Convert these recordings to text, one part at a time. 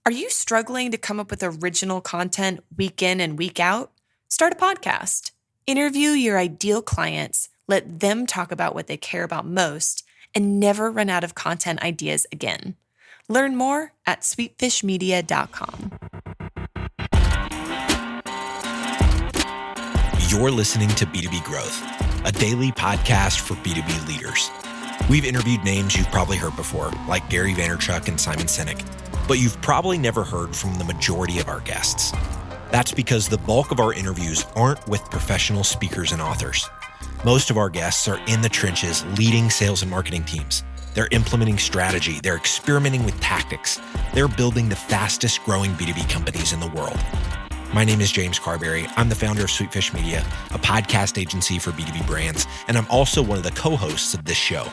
Are you struggling to come up with original content week in and week out? Start a podcast. Interview your ideal clients, let them talk about what they care about most, and never run out of content ideas again. Learn more at sweetfishmedia.com. You're listening to B2B Growth, a daily podcast for B2B leaders. We've interviewed names you've probably heard before, like Gary Vaynerchuk and Simon Sinek, but you've probably never heard from the majority of our guests. That's because the bulk of our interviews aren't with professional speakers and authors. Most of our guests are in the trenches leading sales and marketing teams. They're implementing strategy. They're experimenting with tactics. They're building the fastest growing B2B companies in the world. My name is James Carberry. I'm the founder of Sweetfish Media, a podcast agency for B2B brands, and I'm also one of the co-hosts of this show.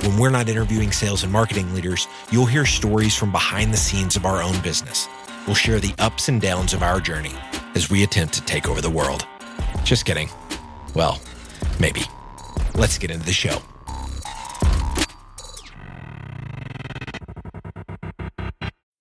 When we're not interviewing sales and marketing leaders, you'll hear stories from behind the scenes of our own business. We'll share the ups and downs of our journey as we attempt to take over the world. Just kidding. Well, maybe. Let's get into the show.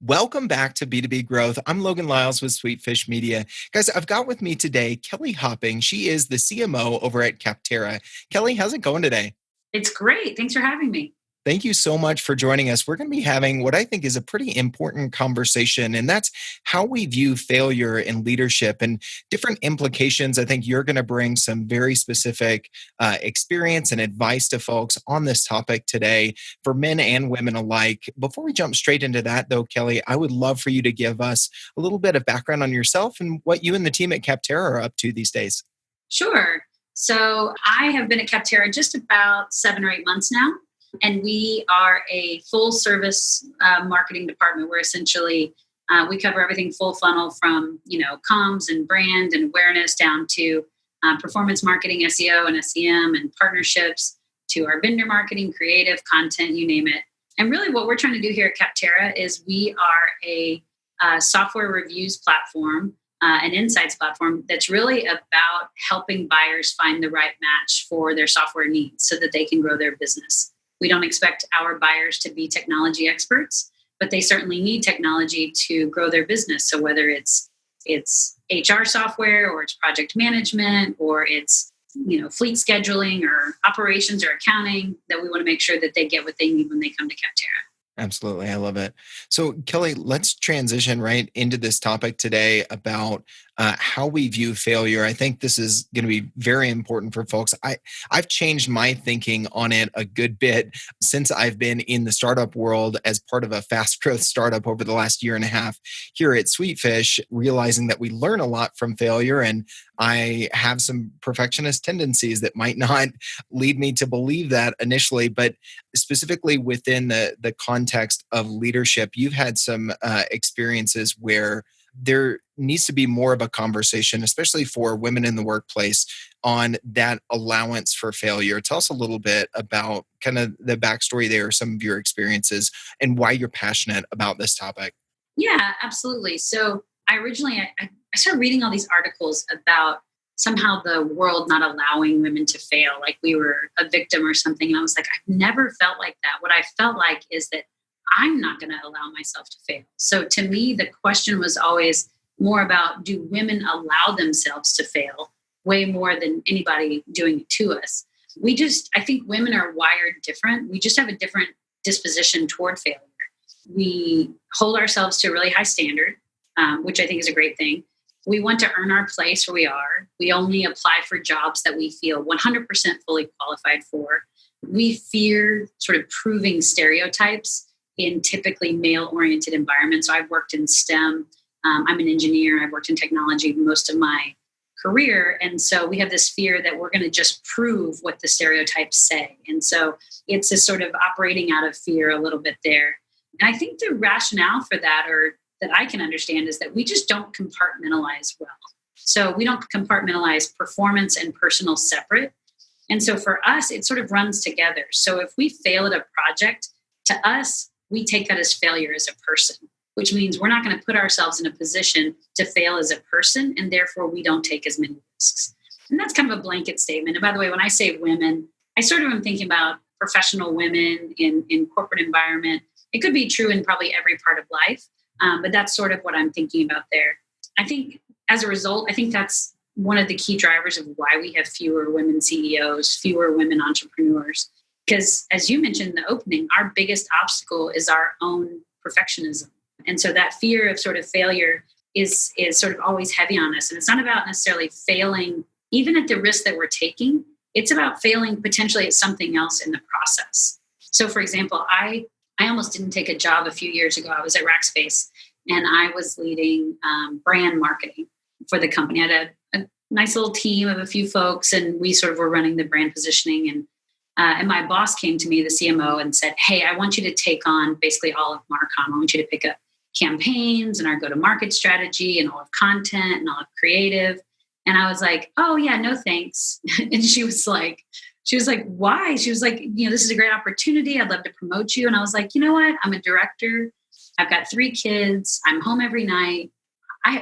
Welcome back to B2B Growth. I'm Logan Lyles with Sweetfish Media. Guys, I've got with me today Kelly Hopping. She is the CMO over at Capterra. Kelly, how's it going today? It's great. Thanks for having me. Thank you so much for joining us. We're going to be having what I think is a pretty important conversation, and that's how we view failure in leadership and different implications. I think you're going to bring some very specific experience and advice to folks on this topic today for men and women alike. Before we jump straight into that, though, Kelly, I would love for you to give us a little bit of background on yourself and what you and the team at Capterra are up to these days. Sure. So I have been at Capterra just about 7 or 8 months now. And we are a full service marketing department where essentially we cover everything full funnel from, comms and brand and awareness down to performance marketing, SEO and SEM and partnerships to our vendor marketing, creative content, you name it. And really what we're trying to do here at Capterra is we are a software reviews platform, an insights platform that's really about helping buyers find the right match for their software needs so that they can grow their business. We don't expect our buyers to be technology experts, but they certainly need technology to grow their business. So whether it's HR software or it's project management or it's fleet scheduling or operations or accounting, that we want to make sure that they get what they need when they come to Capterra. Absolutely. I love it. So Kelly, let's transition right into this topic today about how we view failure. I think this is going to be very important for folks. I've changed my thinking on it a good bit since I've been in the startup world as part of a fast growth startup over the last year and a half here at Sweetfish, realizing that we learn a lot from failure. And I have some perfectionist tendencies that might not lead me to believe that initially, but specifically within the context of leadership, you've had some experiences where there needs to be more of a conversation, especially for women in the workplace, on that allowance for failure. Tell us a little bit about kind of the backstory there, some of your experiences, and why you're passionate about this topic. Yeah, absolutely. So I started reading all these articles about somehow the world not allowing women to fail, like we were a victim or something. And I was like, I've never felt like that. What I felt like is that I'm not going to allow myself to fail. So to me, the question was always more about, do women allow themselves to fail way more than anybody doing it to us? I think women are wired different. We just have a different disposition toward failure. We hold ourselves to a really high standard, which I think is a great thing. We want to earn our place where we are. We only apply for jobs that we feel 100% fully qualified for. We fear sort of proving stereotypes in typically male-oriented environments. So I've worked in STEM. I'm an engineer. I've worked in technology most of my career. And so we have this fear that we're going to just prove what the stereotypes say. And so it's a sort of operating out of fear a little bit there. And I think the rationale for that, or that I can understand, is that we just don't compartmentalize well. So we don't compartmentalize performance and personal separate. And so for us, it sort of runs together. So if we fail at a project, to us, we take that as failure as a person, which means we're not going to put ourselves in a position to fail as a person, and therefore we don't take as many risks. And that's kind of a blanket statement. And by the way, when I say women, I sort of am thinking about professional women in corporate environment. It could be true in probably every part of life, But that's sort of what I'm thinking about there. I think as a result, I think that's one of the key drivers of why we have fewer women CEOs, fewer women entrepreneurs. Because as you mentioned in the opening, our biggest obstacle is our own perfectionism. And so that fear of sort of failure is sort of always heavy on us. And it's not about necessarily failing, even at the risk that we're taking. It's about failing potentially at something else in the process. So for example, I almost didn't take a job a few years ago. I was at Rackspace and I was leading brand marketing for the company. I had a nice little team of a few folks, and we sort of were running the brand positioning. And my boss came to me, the CMO, and said, "Hey, I want you to take on basically all of Marcom. I want you to pick up campaigns and our go-to-market strategy and all of content and all of creative." And I was like, "Oh yeah, no thanks." And she was like, "Why?" She was like, "This is a great opportunity. I'd love to promote you." And I was like, "You know what? I'm a director. I've got 3 kids. I'm home every night.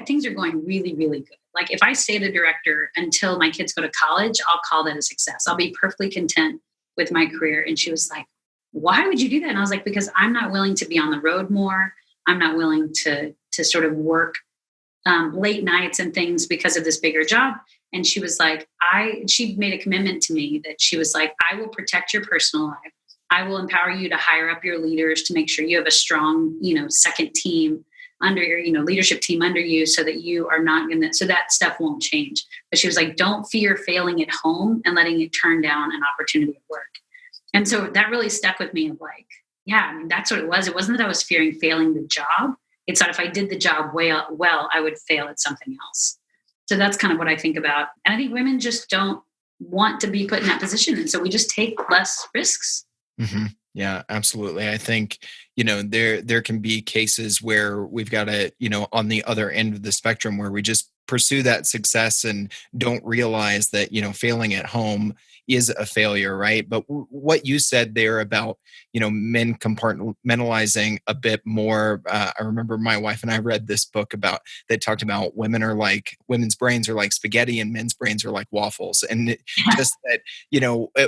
Things are going really, really good. Like if I stay the director until my kids go to college, I'll call that a success. I'll be perfectly content with my career." And she was like, "Why would you do that?" And I was like, "Because I'm not willing to be on the road more. I'm not willing to sort of work late nights and things because of this bigger job." And she was like, she made a commitment to me that she was like, "I will protect your personal life. I will empower you to hire up your leaders to make sure you have a strong, second team under your, leadership team under you, so that you are not going to, so that stuff won't change." But she was like, "Don't fear failing at home and letting it turn down an opportunity at work." And so that really stuck with me of like, yeah, I mean, that's what it was. It wasn't that I was fearing failing the job. It's that if I did the job well, I would fail at something else. So that's kind of what I think about. And I think women just don't want to be put in that position. And so we just take less risks. Mm-hmm. Yeah, absolutely. I think, there can be cases where we've got to, on the other end of the spectrum where we just pursue that success and don't realize that, failing at home is a failure, right? But what you said there about, men compartmentalizing a bit more. I remember my wife and I read this book that talked about women's brains are like spaghetti and men's brains are like waffles. And just that,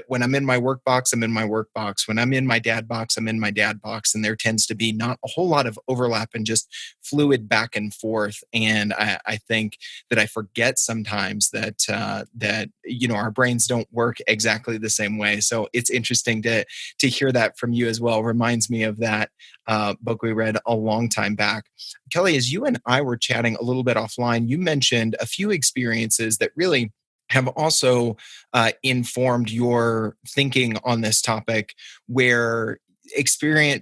when I'm in my work box, I'm in my work box. When I'm in my dad box, I'm in my dad box. And there tends to be not a whole lot of overlap and just fluid back and forth. And I think that I forget sometimes that our brains don't work exactly the same way. So it's interesting to hear that from you as well. Reminds me of that book we read a long time back. Kelly, as you and I were chatting a little bit offline, you mentioned a few experiences that really have also informed your thinking on this topic, where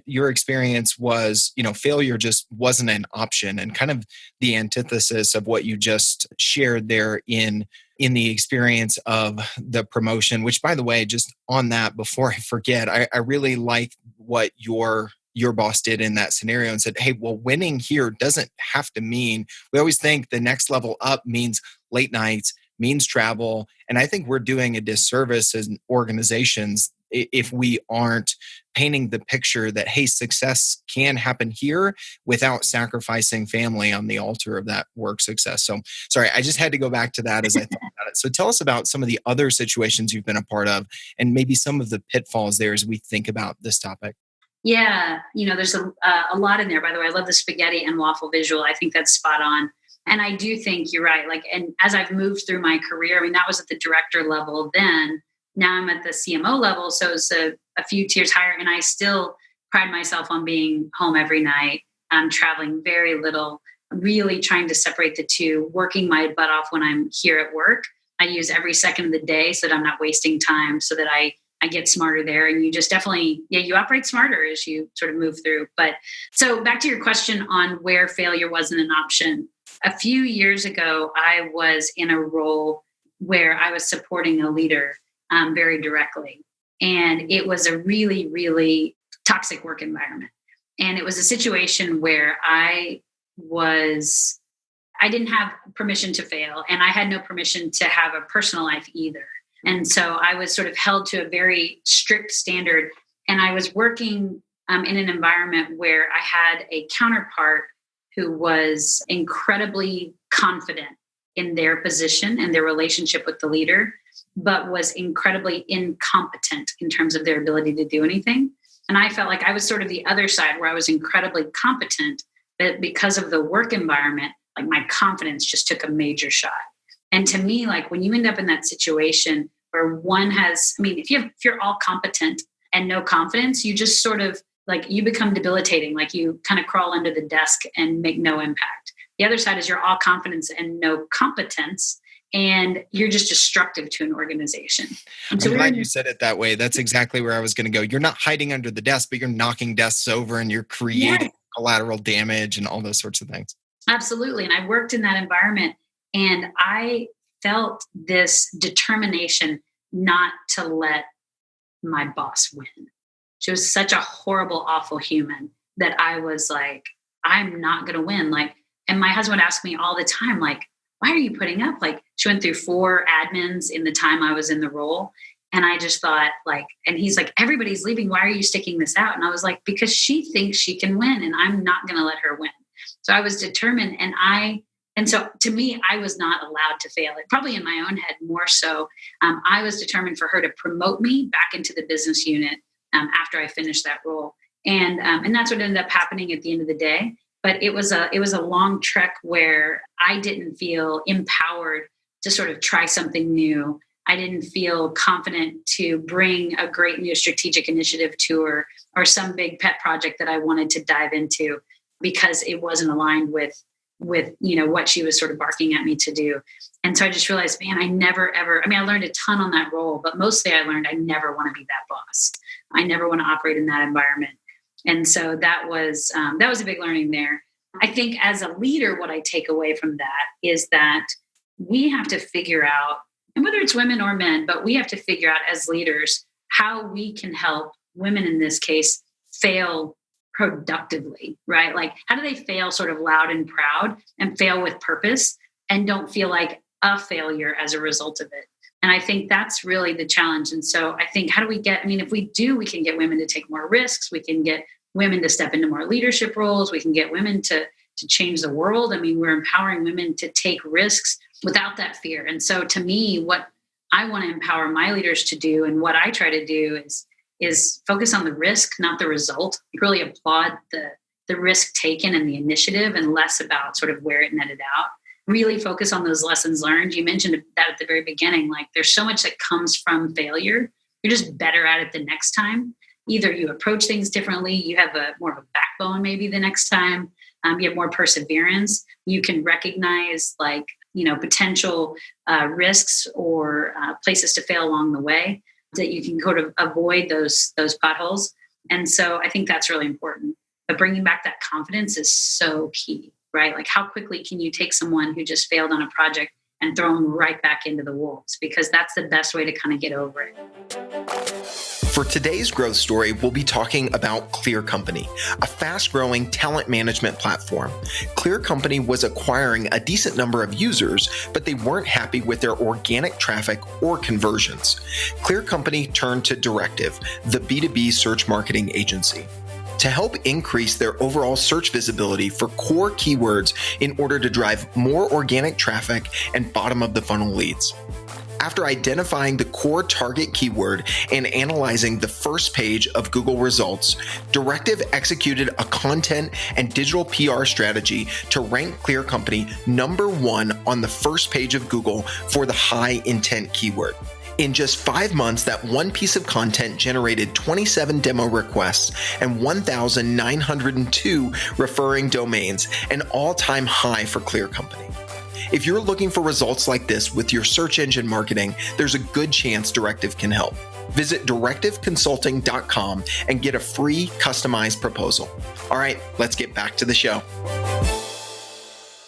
your experience was, failure just wasn't an option, and kind of the antithesis of what you just shared there in the experience of the promotion, which, by the way, just on that, before I forget, I really like what your boss did in that scenario and said, "Hey, well, winning here doesn't have to mean," we always think the next level up means late nights, means travel. And I think we're doing a disservice as organizations if we aren't painting the picture that, hey, success can happen here without sacrificing family on the altar of that work success. So sorry, I just had to go back to that as I thought about it. So tell us about some of the other situations you've been a part of and maybe some of the pitfalls there as we think about this topic. Yeah, there's a lot in there. By the way, I love the spaghetti and waffle visual. I think that's spot on. And I do think you're right. And as I've moved through my career, I mean, that was at the director level then. Now I'm at the CMO level. So it's a few tiers higher. And I still pride myself on being home every night. I'm traveling very little, really trying to separate the two, working my butt off when I'm here at work. I use every second of the day so that I'm not wasting time, so that I get smarter there. And you just definitely, you operate smarter as you sort of move through. But so back to your question on where failure wasn't an option. A few years ago, I was in a role where I was supporting a leader very directly. And it was a really, really toxic work environment. And it was a situation where I didn't have permission to fail, and I had no permission to have a personal life either. And so I was sort of held to a very strict standard. And I was working in an environment where I had a counterpart who was incredibly confident in their position and their relationship with the leader, but was incredibly incompetent in terms of their ability to do anything. And I felt like I was sort of the other side, where I was incredibly competent, But because of the work environment, like my confidence just took a major shot. And to me, like when you end up in that situation where one has, I mean, if you're all competent and no confidence, you just sort of like you become debilitating, like you kind of crawl under the desk and make no impact. The other side is you're all confidence and no competence, and you're just destructive to an organization. And so I'm glad you said it that way. That's exactly where I was going to go. You're not hiding under the desk, but you're knocking desks over and you're creating collateral damage and all those sorts of things. Absolutely. And I worked in that environment and I felt this determination not to let my boss win. She was such a horrible, awful human that I was like, I'm not going to win. Like, and my husband would ask me all the time, like, why are you putting up? Like, she went through 4 admins in the time I was in the role. And I just thought like, and he's like, everybody's leaving. Why are you sticking this out? And I was like, because she thinks she can win and I'm not going to let her win. So I was determined. And so to me, I was not allowed to fail. It probably in my own head more so. I was determined for her to promote me back into the business unit after I finished that role. And that's what ended up happening at the end of the day. But it was a long trek where I didn't feel empowered to sort of try something new. I didn't feel confident to bring a great new strategic initiative to her or some big pet project that I wanted to dive into because it wasn't aligned with what she was sort of barking at me to do. And so I just realized, man, I learned a ton on that role, but mostly I learned I never want to be that boss. I never want to operate in that environment. And so that was a big learning there. I think as a leader, what I take away from that is that we have to figure out, and whether it's women or men, but we have to figure out as leaders how we can help women in this case fail productively, right? Like how do they fail sort of loud and proud and fail with purpose and don't feel like a failure as a result of it? And I think that's really the challenge. And so I think if we do, we can get women to take more risks. We can get women to step into more leadership roles. We can get women to change the world. I mean, we're empowering women to take risks without that fear. And so to me, what I want to empower my leaders to do and what I try to do is focus on the risk, not the result. Really applaud the risk taken and the initiative and less about sort of where it netted out. Really focus on those lessons learned. You mentioned that at the very beginning, like there's so much that comes from failure. You're just better at it the next time. Either you approach things differently, you have more of a backbone maybe the next time, you have more perseverance, you can recognize potential risks or places to fail along the way that you can go to avoid those potholes. And so I think that's really important. But bringing back that confidence is so key, right? Like how quickly can you take someone who just failed on a project and throw them right back into the wolves? Because that's the best way to kind of get over it. For today's growth story, we'll be talking about Clear Company, a fast-growing talent management platform. Clear Company was acquiring a decent number of users, but they weren't happy with their organic traffic or conversions. Clear Company turned to Directive, the B2B search marketing agency, to help increase their overall search visibility for core keywords in order to drive more organic traffic and bottom-of-the-funnel leads. After identifying the core target keyword and analyzing the first page of Google results, Directive executed a content and digital PR strategy to rank Clear Company number 1 on the first page of Google for the high intent keyword. In just 5 months, that one piece of content generated 27 demo requests and 1,902 referring domains, an all-time high for Clear Company. If you're looking for results like this with your search engine marketing, there's a good chance Directive can help. Visit directiveconsulting.com and get a free customized proposal. All right, let's get back to the show.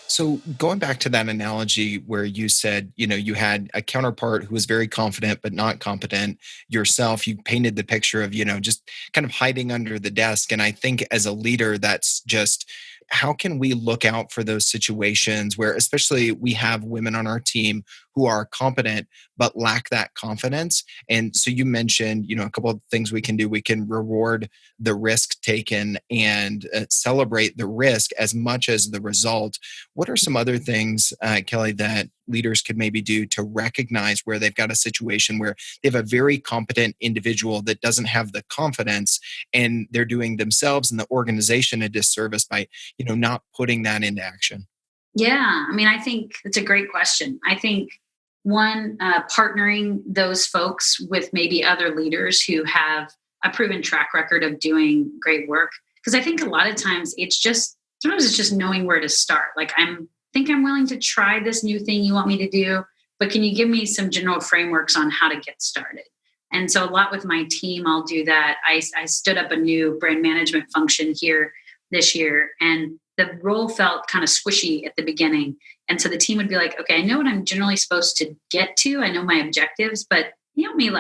So going back to that analogy where you said, you had a counterpart who was very confident but not competent yourself, you painted the picture of, just kind of hiding under the desk. And I think as a leader, that's just, how can we look out for those situations where especially we have women on our team who are competent but lack that confidence. And so you mentioned, a couple of things we can do. We can reward the risk taken and celebrate the risk as much as the result. What are some other things, Kelly, that leaders could maybe do to recognize where they've got a situation where they have a very competent individual that doesn't have the confidence, and they're doing themselves and the organization a disservice by, not putting that into action? Yeah, I mean, I think it's a great question. I think one, partnering those folks with maybe other leaders who have a proven track record of doing great work. Because I think a lot of times sometimes it's just knowing where to start. Like, I'm willing to try this new thing you want me to do, but can you give me some general frameworks on how to get started? And so a lot with my team, I'll do that. I stood up a new brand management function here this year, and the role felt kind of squishy at the beginning. And so the team would be like, okay, I know what I'm generally supposed to get to. I know my objectives, but help me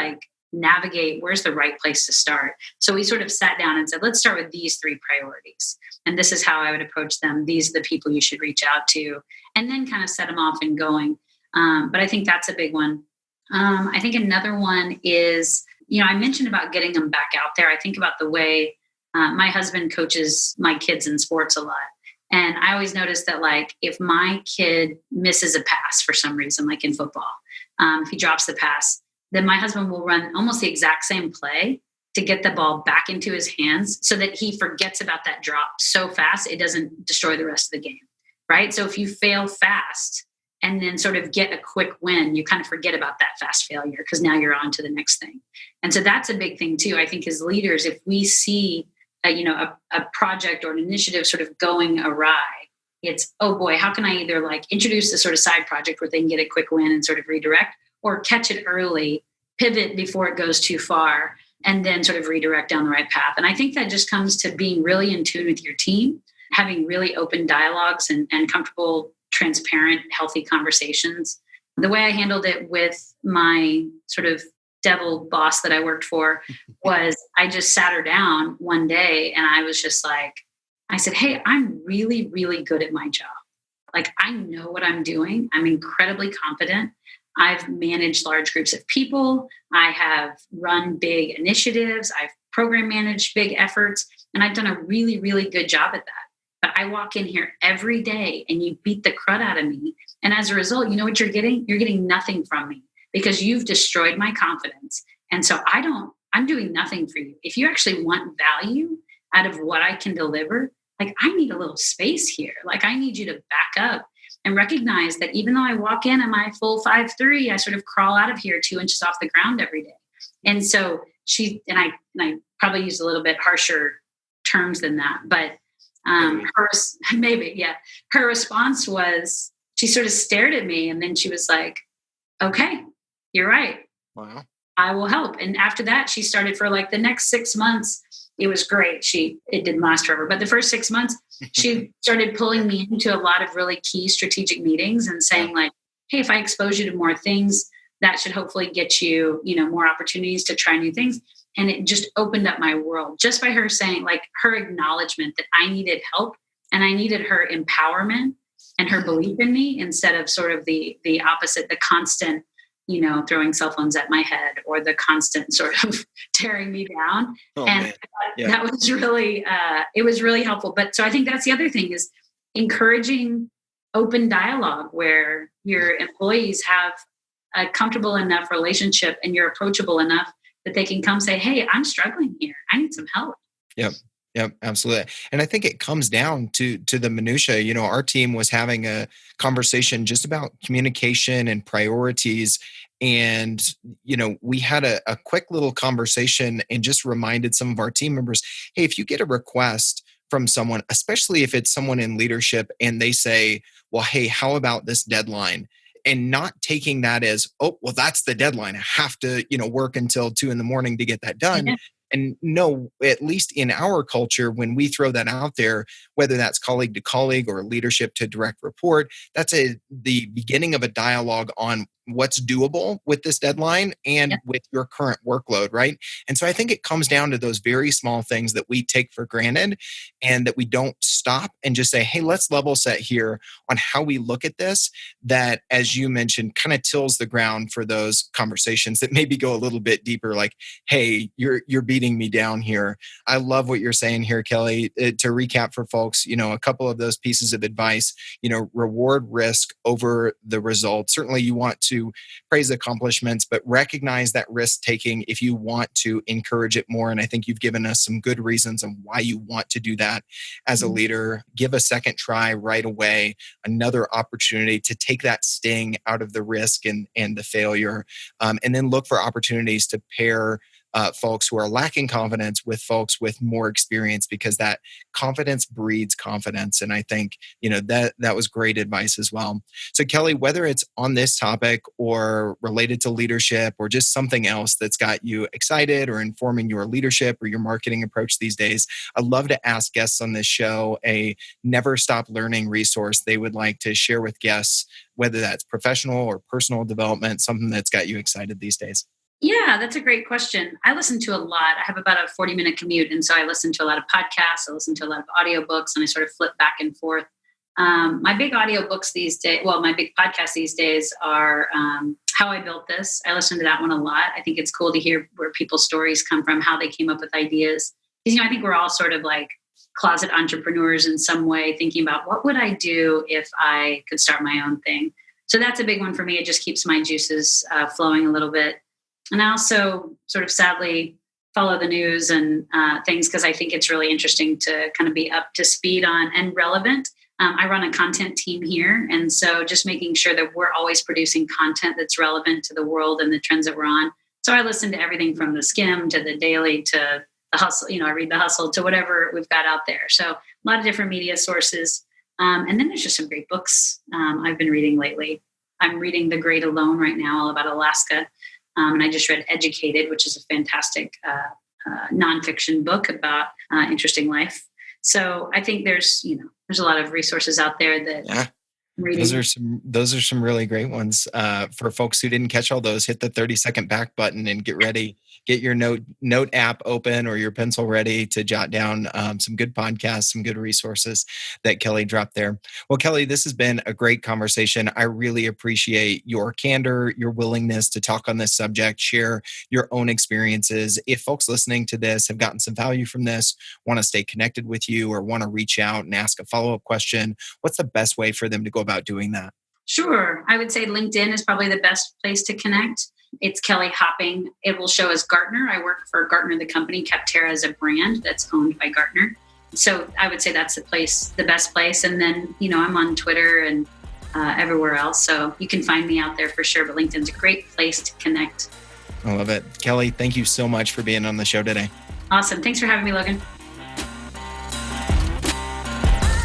navigate where's the right place to start. So we sort of sat down and said, let's start with these 3 priorities. And this is how I would approach them. These are the people you should reach out to, and then kind of set them off and going. But I think that's a big one. I think another one is, I mentioned about getting them back out there. I think about the way my husband coaches my kids in sports a lot. And I always notice that, if my kid misses a pass for some reason, like in football, if he drops the pass, then my husband will run almost the exact same play to get the ball back into his hands so that he forgets about that drop so fast it doesn't destroy the rest of the game, right? So if you fail fast and then sort of get a quick win, you kind of forget about that fast failure because now you're on to the next thing. And so that's a big thing too. I think as leaders, if we see a project or an initiative sort of going awry, it's, oh boy, how can I either introduce a sort of side project where they can get a quick win and sort of redirect, or catch it early, pivot before it goes too far, and then sort of redirect down the right path. And I think that just comes to being really in tune with your team, having really open dialogues and comfortable, transparent, healthy conversations. The way I handled it with my sort of devil boss that I worked for was I just sat her down one day and I was just I said, hey, I'm really, really good at my job. I know what I'm doing. I'm incredibly competent. I've managed large groups of people. I have run big initiatives. I've program managed big efforts, and I've done a really, really good job at that. But I walk in here every day and you beat the crud out of me. And as a result, you know what you're getting? You're getting nothing from me because you've destroyed my confidence. And so I'm doing nothing for you. If you actually want value out of what I can deliver, I need a little space here. I need you to back up and recognize that even though I walk in at my full 5'3", I sort of crawl out of here 2 inches off the ground every day. And so I probably used a little bit harsher terms than that, but her response was, she sort of stared at me and then she was like, okay, you're right. Wow. I will help. And after that, she started for the next 6 months. It was great. It didn't last forever, but the first 6 months, she started pulling me into a lot of really key strategic meetings and saying hey, if I expose you to more things, that should hopefully get you, more opportunities to try new things. And it just opened up my world just by her saying her acknowledgement that I needed help and I needed her empowerment and her belief in me instead of sort of the opposite, the constant, throwing cell phones at my head or the constant sort of tearing me down. That was really, it was really helpful. But so I think that's the other thing is encouraging open dialogue where your employees have a comfortable enough relationship and you're approachable enough that they can come say, hey, I'm struggling here. I need some help. Yep, absolutely. And I think it comes down to the minutia. Our team was having a conversation just about communication and priorities. And, we had a quick little conversation and just reminded some of our team members, hey, if you get a request from someone, especially if it's someone in leadership and they say, well, hey, how about this deadline? And not taking that as, oh, well, that's the deadline. I have to, work until 2 a.m. to get that done. Yeah. And no, at least in our culture, when we throw that out there, whether that's colleague to colleague or leadership to direct report, that's the beginning of a dialogue on what's doable with this deadline and with your current workload, right? And so I think it comes down to those very small things that we take for granted and that we don't stop and just say, hey, let's level set here on how we look at this. That, as you mentioned, kind of tills the ground for those conversations that maybe go a little bit deeper, like, hey, you're beating me down here. I love what you're saying here, Kelly. To recap for folks, a couple of those pieces of advice, reward risk over the results. Certainly you want to praise accomplishments, but recognize that risk taking if you want to encourage it more. And I think you've given us some good reasons on why you want to do that as a leader. Give a second try right away, another opportunity to take that sting out of the risk and the failure. And then look for opportunities to pair folks who are lacking confidence with folks with more experience, because that confidence breeds confidence. And I think, that was great advice as well. So Kelly, whether it's on this topic or related to leadership or just something else that's got you excited or informing your leadership or your marketing approach these days, I'd love to ask guests on this show a never stop learning resource they would like to share with guests, whether that's professional or personal development, something that's got you excited these days. Yeah, that's a great question. I listen to a lot. I have about a 40-minute commute. And so I listen to a lot of podcasts. I listen to a lot of audiobooks, and I sort of flip back and forth. My big audiobooks these days, my big podcasts these days are How I Built This. I listen to that one a lot. I think it's cool to hear where people's stories come from, how they came up with ideas. Because, I think we're all sort of like closet entrepreneurs in some way, thinking about what would I do if I could start my own thing. So that's a big one for me. It just keeps my juices flowing a little bit. And I also sort of sadly follow the news and things, because I think it's really interesting to kind of be up to speed on and relevant. I run a content team here. And so just making sure that we're always producing content that's relevant to the world and the trends that we're on. So I listen to everything from the Skim to the Daily to the Hustle, I read the Hustle to whatever we've got out there. So a lot of different media sources. And then there's just some great books I've been reading lately. I'm reading The Great Alone right now, all about Alaska. And I just read Educated, which is a fantastic nonfiction book about interesting life. So I think there's a lot of resources out there that I'm reading. Those are some really great ones. For folks who didn't catch all those, hit the 30-second back button and get ready. Get your note app open or your pencil ready to jot down some good podcasts, some good resources that Kelly dropped there. Well, Kelly, this has been a great conversation. I really appreciate your candor, your willingness to talk on this subject, share your own experiences. If folks listening to this have gotten some value from this, want to stay connected with you or want to reach out and ask a follow-up question, what's the best way for them to go about doing that? Sure. I would say LinkedIn is probably the best place to connect. It's Kelly Hopping. It will show as Gartner. I work for Gartner, the company. Capterra is a brand that's owned by Gartner. So I would say that's the best place. And then, I'm on Twitter and everywhere else. So you can find me out there for sure. But LinkedIn's a great place to connect. I love it. Kelly, thank you so much for being on the show today. Awesome. Thanks for having me, Logan.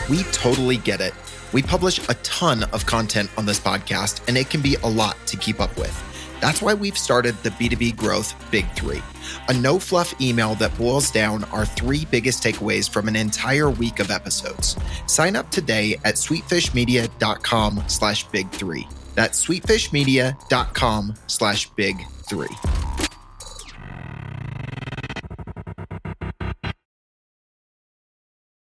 We totally get it. We publish a ton of content on this podcast, and it can be a lot to keep up with. That's why we've started the B2B Growth Big Three, a no-fluff email that boils down our 3 biggest takeaways from an entire week of episodes. Sign up today at sweetfishmedia.com/big3. That's sweetfishmedia.com/big3.